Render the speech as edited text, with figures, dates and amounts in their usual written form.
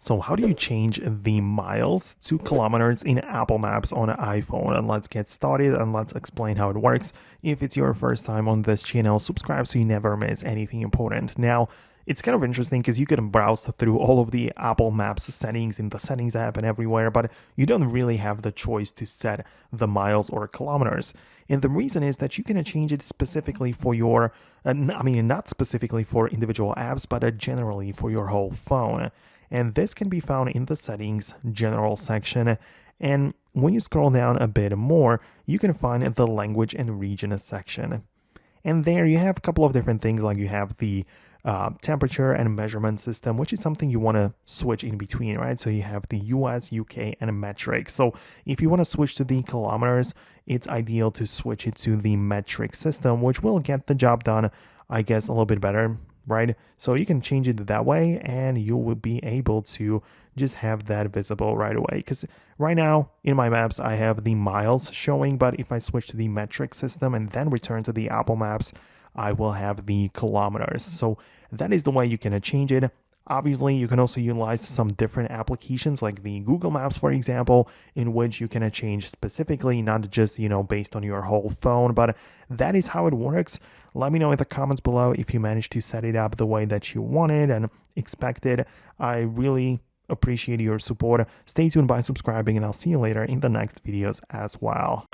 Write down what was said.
So how do you change the miles to kilometers in Apple Maps on an iPhone? And let's get started and let's explain how it works. If it's your first time on this channel, subscribe so you never miss anything important. Now, it's kind of interesting because you can browse through all of the Apple Maps settings in the settings app and everywhere, but you don't really have the choice to set the miles or kilometers. And the reason is that you can change it specifically for your, not specifically for individual apps, but generally for your whole phone. And this can be found in the settings general section. And when you scroll down a bit more, you can find the language and region section. And there you have a couple of different things, like you have the temperature and measurement system, which is something you want to switch in between, right? So you have the US, UK, and metric. So if you want to switch to the kilometers, it's ideal to switch it to the metric system, which will get the job done, I guess, a little bit better, right? So you can change it that way and you will be able to just have that visible right away. Because right now in my maps, I have the miles showing, but if I switch to the metric system and then return to the Apple Maps, I will have the kilometers. So that is the way you can change it. Obviously, you can also utilize some different applications like the Google Maps, for example, in which you can change specifically, not just, based on your whole phone, but that is how it works. Let me know in the comments below if you managed to set it up the way that you wanted and expected. I really appreciate your support. Stay tuned by subscribing, and I'll see you later in the next videos as well.